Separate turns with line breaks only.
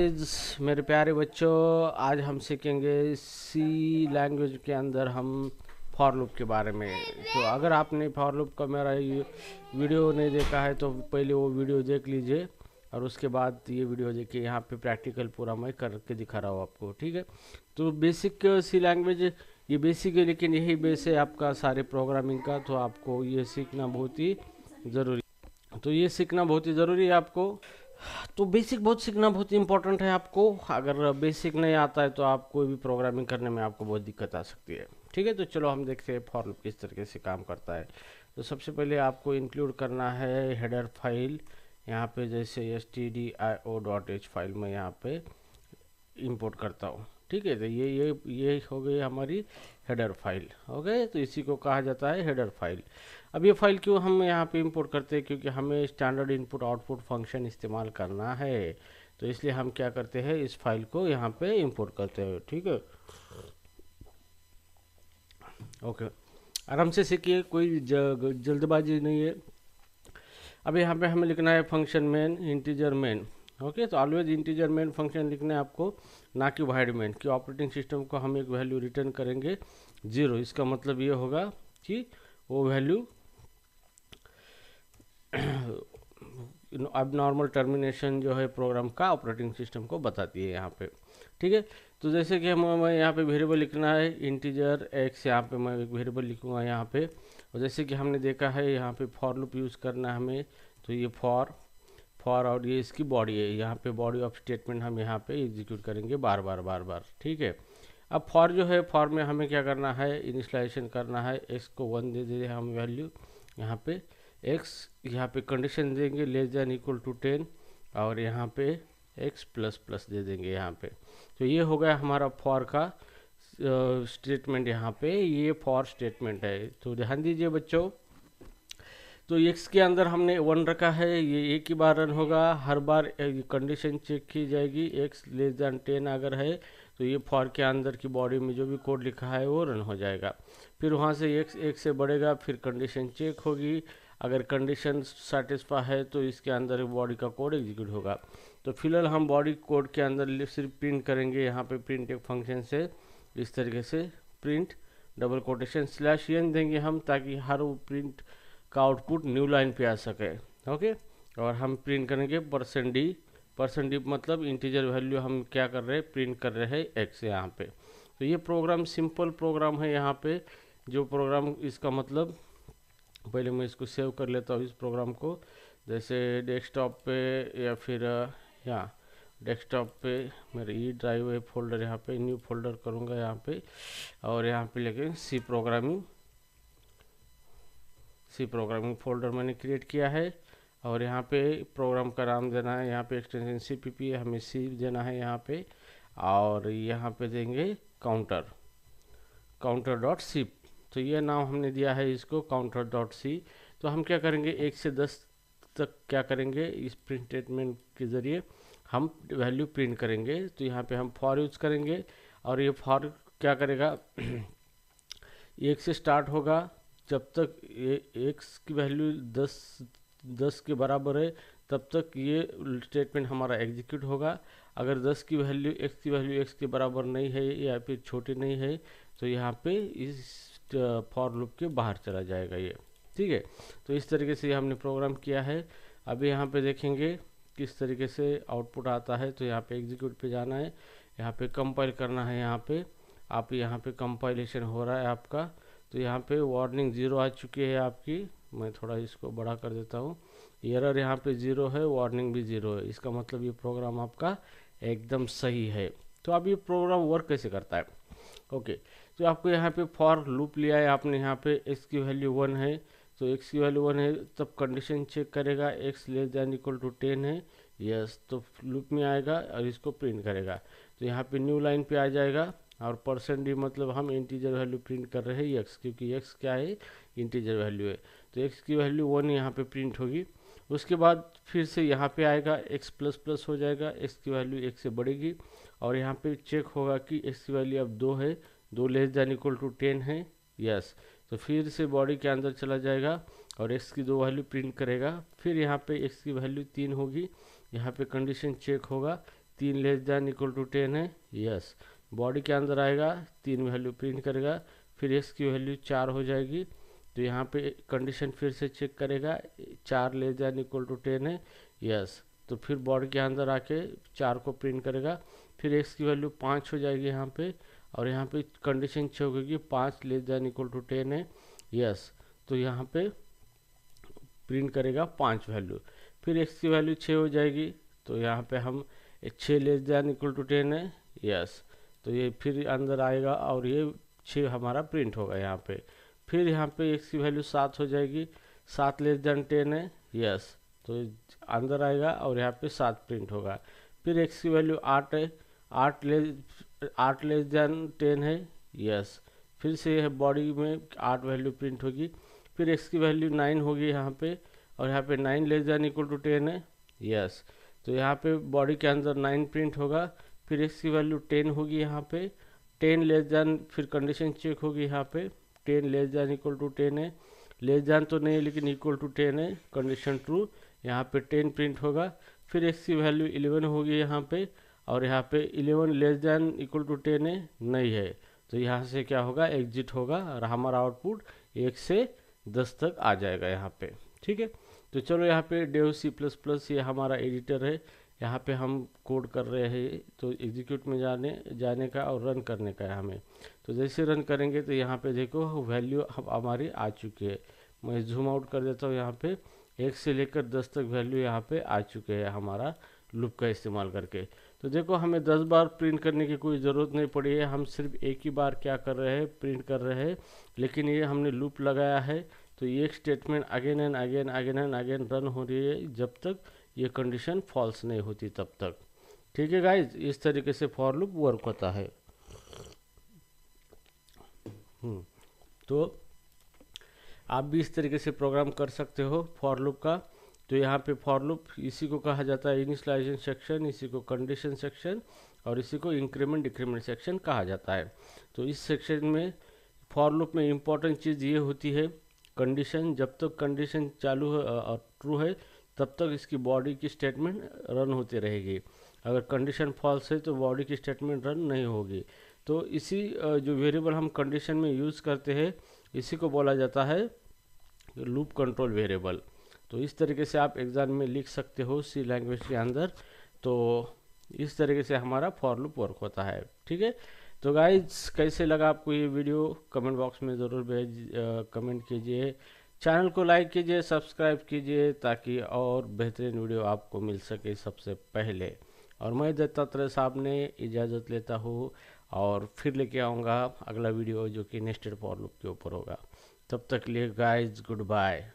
मेरे प्यारे बच्चों, आज हम सीखेंगे सी लैंग्वेज के अंदर हम फॉर लूप के बारे में। तो अगर आपने फॉर लूप का मेरा ये वीडियो नहीं देखा है तो पहले वो वीडियो देख लीजिए और उसके बाद ये वीडियो देखिए। यहाँ पे प्रैक्टिकल पूरा मैं करके दिखा रहा हूँ आपको, ठीक है। तो बेसिक सी लैंग्वेज ये बेसिक है, लेकिन यही बेस है आपका सारे प्रोग्रामिंग का। तो आपको ये सीखना बहुत ही ज़रूरी है आपको। तो बेसिक बहुत सीखना बहुत इम्पोर्टेंट है आपको। अगर बेसिक नहीं आता है तो आप कोई भी प्रोग्रामिंग करने में आपको बहुत दिक्कत आ सकती है, ठीक है। तो चलो हम देखते हैं फॉर लूप किस तरीके से काम करता है। तो सबसे पहले आपको इंक्लूड करना है हेडर फाइल। यहाँ पे जैसे stdio.h फाइल में यहाँ पे इंपोर्ट करता हूँ, ठीक है। तो ये हो गई हमारी हेडर फाइल, ओके। तो इसी को कहा जाता है हेडर फाइल। अब ये फाइल क्यों हम यहाँ पे इंपोर्ट करते हैं? क्योंकि हमें स्टैंडर्ड इनपुट आउटपुट फंक्शन इस्तेमाल करना है। तो इसलिए हम क्या करते हैं, इस फाइल को यहाँ पे इंपोर्ट करते हैं, ठीक है। ओके, आराम से सीखिए, कोई जल्दबाजी नहीं है। अब यहाँ पे हमें लिखना है function main, integer main, okay. तो ऑलवेज इंटीजर मेन फंक्शन लिखना है आपको, ना कि वाइड मेन। कि ऑपरेटिंग सिस्टम को हम एक वैल्यू रिटर्न करेंगे 0। इसका मतलब ये होगा कि वो वैल्यू अब नॉर्मल टर्मिनेशन जो है प्रोग्राम का ऑपरेटिंग सिस्टम को बताती है यहाँ पे, ठीक है। तो जैसे कि हम यहाँ पे वेरिएबल लिखना है इंटीजर एक्स, यहाँ पे मैं एक वेरिएबल लिखूँगा यहाँ पे। और जैसे कि हमने देखा है यहाँ पे फॉर लूप यूज़ करना है हमें। तो ये फॉर और ये इसकी बॉडी है, यहाँ पे बॉडी ऑफ स्टेटमेंट हम यहाँ पे एग्जीक्यूट करेंगे बार बार, ठीक है। अब फॉर जो है, फॉर में हमें क्या करना है, इनिशियलाइजेशन करना है। एक्स को 1 दे दे हम वैल्यू यहाँ पे एक्स, यहाँ पे कंडीशन देंगे लेस देन इक्वल टू 10 और यहाँ पे एक्स प्लस प्लस दे देंगे यहाँ पे। तो ये हो गया हमारा फॉर का स्टेटमेंट। यहाँ पे ये फॉर स्टेटमेंट है। तो ध्यान दीजिए बच्चों, तो एक्स के अंदर हमने 1 रखा है, ये एक ही बार रन होगा। हर बार कंडीशन चेक की जाएगी, एक्स लेस देन 10 अगर है तो ये फॉर के अंदर की बॉडी में जो भी कोड लिखा है वो रन हो जाएगा। फिर वहाँ से एक्स एक से बढ़ेगा, फिर कंडीशन चेक होगी। अगर कंडीशन सेटिस्फाई है तो इसके अंदर बॉडी का कोड एग्जीक्यूट होगा। तो फिलहाल हम बॉडी कोड के अंदर सिर्फ प्रिंट करेंगे। यहाँ पे प्रिंट एक फंक्शन से इस तरीके से प्रिंट डबल कोटेशन /n देंगे हम, ताकि हर प्रिंट का आउटपुट न्यू लाइन पे आ सके, ओके। और हम प्रिंट करेंगे %d मतलब इंटीजर वैल्यू हम क्या कर रहे हैं, प्रिंट कर रहे हैं एक्स यहाँ पे। तो ये प्रोग्राम सिंपल प्रोग्राम है। यहाँ पे जो प्रोग्राम, इसका मतलब पहले मैं इसको सेव कर लेता हूँ इस प्रोग्राम को। जैसे डेस्कटॉप पे या फिर यहाँ डेस्कटॉप पे मेरे ई ड्राइव है फोल्डर, यहाँ पे न्यू फोल्डर करूँगा यहाँ पे। और यहाँ पे लेके सी प्रोग्रामिंग फोल्डर मैंने क्रिएट किया है। और यहाँ पे प्रोग्राम का नाम देना है, यहाँ पे एक्सटेंशन CPP है, हमें सी देना है यहाँ पे। और यहाँ पे देंगे काउंटर.c। तो ये नाम हमने दिया है इसको काउंटर.c। तो हम क्या करेंगे, 1 से 10 तक क्या करेंगे, इस प्रिंट स्टेटमेंट के ज़रिए हम वैल्यू प्रिंट करेंगे। तो यहाँ पे हम फॉर यूज़ करेंगे और ये फॉर क्या करेगा 1 से स्टार्ट होगा। जब तक ये एक्स की वैल्यू 10 के बराबर है तब तक ये स्टेटमेंट हमारा एग्जीक्यूट होगा। अगर 10 की वैल्यू एक्स के बराबर नहीं है या फिर छोटी नहीं है तो यहाँ पे इस फॉर लूप के बाहर चला जाएगा ये, ठीक है। तो इस तरीके से हमने प्रोग्राम किया है। अभी यहाँ पे देखेंगे किस तरीके से आउटपुट आता है। तो यहाँ पे एग्जीक्यूट पे जाना है, यहाँ पे कंपाइल करना है। यहाँ पे कंपाइलेशन हो रहा है आपका। तो यहाँ पे वार्निंग 0 आ चुकी है आपकी। मैं थोड़ा इसको बड़ा कर देता हूँ। एरर यहाँ पे 0 है, वार्निंग भी 0 है। इसका मतलब ये प्रोग्राम आपका एकदम सही है। तो अब ये प्रोग्राम वर्क कैसे करता है, ओके। तो आपको यहाँ पे फॉर लूप लिया है आपने, यहाँ पे x की वैल्यू 1 है। तो x की वैल्यू 1 है तब कंडीशन चेक करेगा, x less than equal to 10 है, यस। तो लूप में आएगा और इसको प्रिंट करेगा। तो यहाँ पे न्यू लाइन पे आ जाएगा। और %d मतलब हम इंटीजर वैल्यू प्रिंट कर रहे हैं x, क्योंकि x क्या है, इंटीजर वैल्यू है। तो x की वैल्यू 1 यहाँ पे प्रिंट होगी। उसके बाद फिर से यहाँ पे आएगा x प्लस प्लस हो जाएगा, x की वैल्यू 1 से बढ़ेगी। और यहाँ पे चेक होगा कि x की वैल्यू अब 2 है, 2 लेस देन इक्वल टू 10 है, यस। तो फिर से बॉडी के अंदर चला जाएगा और x की 2 वैल्यू प्रिंट करेगा। फिर यहाँ पे x की वैल्यू 3 होगी, यहाँ पे कंडीशन चेक होगा, 3 लेस दैन इक्वल टू 10 है, यस। बॉडी के अंदर आएगा, 3 वैल्यू प्रिंट करेगा, फिर x की वैल्यू 4 हो जाएगी। तो यहाँ पे कंडीशन फिर से चेक करेगा, 4 लेस दैन इक्वल टू 10 है, यस। तो फिर बॉडी के अंदर आके 4 को प्रिंट करेगा, फिर x की वैल्यू 5 हो जाएगी यहाँ पे, और यहाँ पे कंडीशन चेक होगी 5 लेस दैन इक्वल टू 10 है, यस। तो यहाँ पे प्रिंट करेगा 5 वैल्यू, फिर x की वैल्यू 6 हो जाएगी। तो यहाँ पे हम 6 लेस दैन इक्वल टू 10 है, यस। तो ये फिर अंदर आएगा और ये 6 हमारा प्रिंट होगा यहाँ पे। फिर यहाँ पे x की वैल्यू 7 हो जाएगी, 7 लेस दैन 10 है, यस। तो अंदर आएगा और यहाँ पे 7 प्रिंट होगा। फिर x की वैल्यू 8 है, 8 लेस दैन 10 है, यस। फिर से यह बॉडी में 8 वैल्यू प्रिंट होगी, फिर x की वैल्यू 9 होगी यहाँ पे, और यहाँ पे 9 लेस दैन इक्वल टू 10 है, यस। तो यहाँ पे बॉडी के अंदर 9 प्रिंट होगा, फिर x की वैल्यू 10 होगी यहाँ पे, 10 लेस दैन, फिर कंडीशन चेक होगी यहाँ पे, 10 लेस दैन इक्वल टू 10 है, लेस दैन तो नहीं लेकिन इक्वल टू 10 है, कंडीशन ट्रू। यहाँ पे 10 प्रिंट होगा, फिर x की वैल्यू 11 होगी यहाँ पे, और यहाँ पे 11 लेस दैन इक्वल टू 10 है, नहीं है। तो यहाँ से क्या होगा, एग्जिट होगा, और हमारा आउटपुट 1 से 10 तक आ जाएगा यहाँ पे, ठीक है। तो चलो यहाँ पे डेव C++ ये हमारा एडिटर है, यहाँ पे हम कोड कर रहे हैं। तो एग्जीक्यूट में जाने का और रन करने का है हमें। तो जैसे रन करेंगे तो यहाँ पे देखो वैल्यू हमारी आ चुकी है। मैं जूम आउट कर देता हूँ, यहाँ पे 1 से लेकर 10 तक वैल्यू यहाँ पे आ चुके हैं हमारा लूप का इस्तेमाल करके। तो देखो हमें 10 बार प्रिंट करने की कोई ज़रूरत नहीं पड़ी है, हम सिर्फ एक ही बार क्या कर रहे हैं, प्रिंट कर रहे हैं। लेकिन ये हमने लूप लगाया है, तो ये एक statement again and again run हो रही है जब तक ये कंडीशन फॉल्स नहीं होती तब तक। ठीक है गाइज, इस तरीके से फॉर लूप वर्क होता है। तो आप भी इस तरीके से प्रोग्राम कर सकते हो फॉर लूप का। तो यहाँ पे फॉर लूप इसी को कहा जाता है इनिशियलाइजेशन सेक्शन, इसी को कंडीशन सेक्शन, और इसी को इंक्रीमेंट डिक्रीमेंट सेक्शन कहा जाता है। तो इस सेक्शन में फॉर लूप में इम्पॉर्टेंट चीज़ ये होती है, कंडीशन, जब तक कंडीशन चालू है और ट्रू है तब तक इसकी बॉडी की स्टेटमेंट रन होती रहेगी। अगर कंडीशन फॉल्स है तो बॉडी की स्टेटमेंट रन नहीं होगी। तो इसी जो वेरिएबल हम कंडीशन में यूज़ करते हैं इसी को बोला जाता है लूप कंट्रोल वेरिएबल। तो इस तरीके से आप एग्जाम में लिख सकते हो सी लैंग्वेज के अंदर। तो इस तरीके से हमारा फॉर लूप वर्क होता है। ठीक है, तो गाइज कैसे लगा आपको ये वीडियो, कमेंट बॉक्स में ज़रूर कमेंट कीजिए। चैनल को लाइक कीजिए, सब्सक्राइब कीजिए, ताकि और बेहतरीन वीडियो आपको मिल सके सबसे पहले। और मैं दत्तात्रेय साहब ने इजाज़त लेता हूँ, और फिर लेके आऊँगा अगला वीडियो जो कि नेस्टेड फॉर लूप के ऊपर होगा। तब तक लिए गाइज गुड बाय।